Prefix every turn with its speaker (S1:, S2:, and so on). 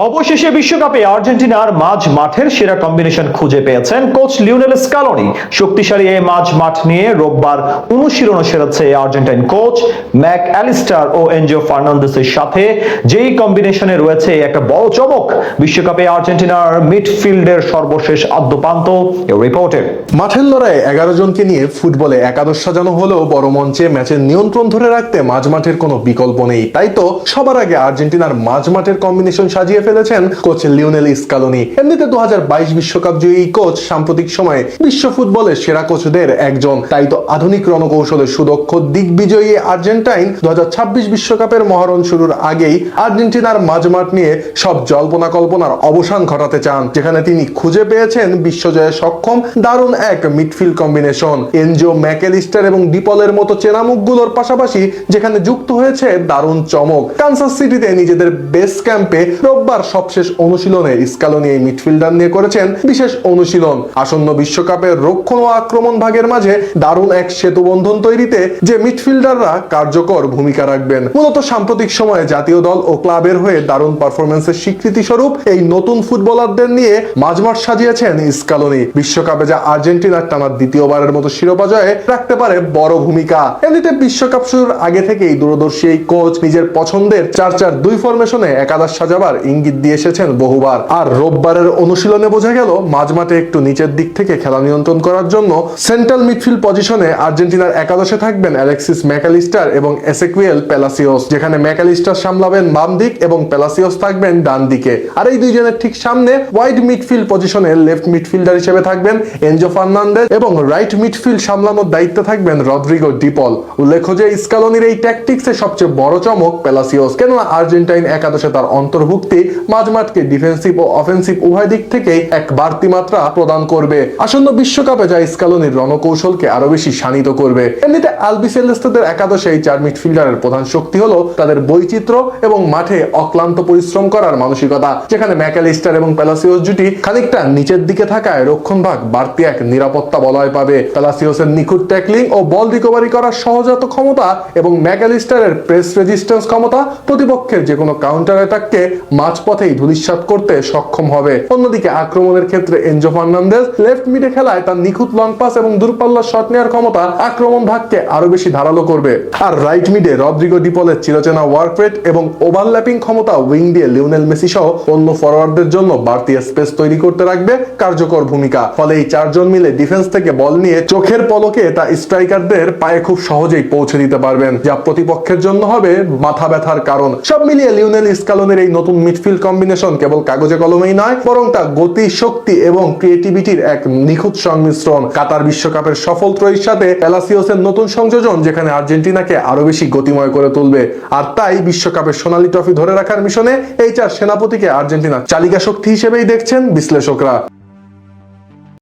S1: অবশেষে বিশ্বকাপে আর্জেন্টিনার মাঝ মাঠের সেরা কম্বিনেশন খুঁজে পেয়েছেন কোচ লিওনেল স্কালোনি। শক্তিশালী এই মাঝ মাঠ নিয়ে রোববার অনুশীলন সেরেছে আর্জেন্টাইন কোচ ম্যাক অ্যালিস্টার ও এনজো ফার্নান্দেসের সাথে। যেই কম্বিনেশনে রয়েছে একটা বড় চমক বিশ্বকাপে আর্জেন্টিনার মিডফিল্ডের সর্বশেষ আদ্যপান্ত রিপোর্টের।
S2: মাঠের লড়াইয়ে 11 জনকে নিয়ে ফুটবলে একাদশ সাজানো হলেও বড় মঞ্চে ম্যাচের নিয়ন্ত্রণ ধরে রাখতে মাঝ মাঠের কোনো বিকল্প নেই। তাই তো সবার আগে আর্জেন্টিনার মাঝ মাঠের কম্বিনেশন সাজিয়ে ফেলেছেন কোচ লিওনেল স্কালোনি। এমনিতে 2022 বিশ্বকাপ জয়ী কোচ সাম্প্রতিক সময়ে বিশ্ব ফুটবলের সেরা কোচদের একজন। তাই তো আধুনিক রণকৌশলে সুদক্ষ দিগ্বিজয়ী আর্জেন্টাইন 2026 বিশ্বকাপের মহরণ শুরুর আগেই আর্জেন্টিনার মাঝ মাঠ নিয়ে সব জল্পনা কল্পনার অবসান ঘটাতে চান, যেখানে তিনি খুঁজে পেয়েছেন বিশ্বজয়ে সক্ষম দারুণ এক মিডফিল্ড কম্বিনেশন। এনজো, ম্যাকঅ্যালিস্টার এবং ডিপলের মতো চেনা মুখগুলোর পাশাপাশি যেখানে যুক্ত হয়েছে দারুণ চমক। কানসাস সিটিতে নিজেদের বেস ক্যাম্পে রোববার সবশেষ অনুশীলনে স্কালোনি এই মিডফিল্ডার নিয়ে করেছেন বিশেষ অনুশীলন। আসন্ন বিশ্বকাপের রক্ষণ ও আক্রমণ ভাগের মাঝে দারুণ এক সেতু বন্ধন তৈরিতে যে মিডফিল্ডাররা কার্যকর ভূমিকা রাখবেন। মূলত সাম্প্রতিক সময়ে জাতীয় দল ও ক্লাবের হয়ে দারুণ পারফরমেন্সের স্বীকৃতি স্বরূপ এই নতুন ফুটবলারদের নিয়ে মাঝমাঠ সাজিয়েছেন স্কালোনি। বিশ্বকাপে যা আর্জেন্টিনার টানা দ্বিতীয়বারের মতো শিরোপা জয়ে রাখতে পারে বড় ভূমিকা। এমনিতে বিশ্বকাপ শুরুর আগে থেকেই দূরদর্শী এই কোচ নিজের পছন্দের 4-4-2 ফরমেশনে একাদশ সাজাবার ইঙ্গিত দিয়ে এসেছেন বহুবার। আর রোববারের অনুশীলনে বোঝা গেল মাঝমাঠে একটু নিচের দিক থেকে খেলা নিয়ন্ত্রণ করার জন্য সেন্ট্রাল মিডফিল্ড পজিশনে আর্জেন্টিনার একাদশে থাকবেন অ্যালেক্সিস ম্যাকঅ্যালিস্টার এবং এসেকুয়েল প্যালাসিওস, যেখানে ম্যাকঅ্যালিস্টার সামলাবেন বাম দিক এবং প্যালাসিওস থাকবেন ডান দিকে। আর এই দুইজনের ঠিক সামনে ওয়াইড মিডফিল্ড পজিশনে লেফট মিডফিল্ডার হিসেবে থাকবেন এনজো ফার্নান্দেজ এবং রাইট মিডফিল্ড সামলানোর দায়িত্বে থাকবেন রদ্রিগো ডিপল। উল্লেখ্য যে স্কালোনির এই ট্যাকটিক্সের সবচেয়ে বড় চমক প্যালাসিওস, কেননা আর্জেন্টাইন একাদশে তার অন্তর্ভুক্তি মাঝমাঠকে ডিফেন্সিভ ও অফেন্সিভ উভয় দিক থেকে এক বাড়তি মাত্রা প্রদান করবে। আসন্ন বিশ্বকাপে যা স্কালোনির রণকৌশলকে আরো বেশি শানিত করবে। এমনিতে আলবিসেলেস্তেদের একাদশে এই 4 মিডফিল্ডারের প্রধান শক্তি হলো তাদের বৈচিত্র্য এবং মাঠে অক্লান্ত পরিশ্রম করার মানসিকতা, যেখানে ম্যাকঅ্যালিস্টার এবং প্যালাসিওস জুটি খানিকটা নিচের দিকে থাকায় রক্ষণ ভাগ বাড়তি এক নিরাপত্তা বলয় পাবে। প্যালাসিওসের নিখুঁত ট্যাকলিং ও বল রিকভারি করার সহজাত ক্ষমতা এবং ম্যাকঅ্যালিস্টারের প্রেস রেজিস্ট্যান্স ক্ষমতা প্রতিপক্ষের যে কোনো কাউন্টার অ্যাটাককে মাঝপথেই ধূলিসাৎ করতে সক্ষম হবে। অন্যদিকে আক্রমণের ক্ষেত্রে এনজো ফার্নান্দেজ লেফট মিডে খেলায় তার নিখুঁত লং পাস এবং দূরপাল্লার শট নেওয়ার ক্ষমতা আক্রমণ ভাগকে আরো বেশি ধারালো করবে। আর রাইট মিডে রদ্রিগো ডিপলের চিরচেনা ওয়ার্ক রেট এবং ওভারল্যাপিং ক্ষমতা উইং দিয়ে লিওনেল মেসি সহ অন্য ফরওয়ার্ডদের জন্য বাড়তি স্পেস তৈরি করতে রাখবে কার্যকর ভূমিকা। ফলে এই 4 জন মিলে ডিফেন্স থেকে বল নিয়ে চোখের পলকে তা স্ট্রাইকারদের পায়ে খুব সহজেই পৌঁছে দিতে পারবেন, যা প্রতিপক্ষের জন্য হবে মাথা ব্যথার কারণ। সব মিলিয়ে লিওনেল স্কালোনির এই নতুন মিডফিল্ড কম্বিনেশন কেবল কাগজে কলমেই নয়, বরং তা গতি, শক্তি এবং ক্রিয়েটিভিটির এক নিখুঁত সংমিশ্রণ। কাতার বিশ্বকাপের সফল ত্রয়ীর সাথে প্যালাসিওসের নতুন সংযোজন যেখানে আর্জেন্টিনাকে আরো বেশি গতিময় করে তুলবে। আর তাই বিশ্বকাপের সোনালী ট্রফি ধরে রাখার মিশনে এই 4 সেনাপতিকে আর্জেন্টিনার চালিকা শক্তি হিসেবেই দেখছেন বিশ্লেষকরা।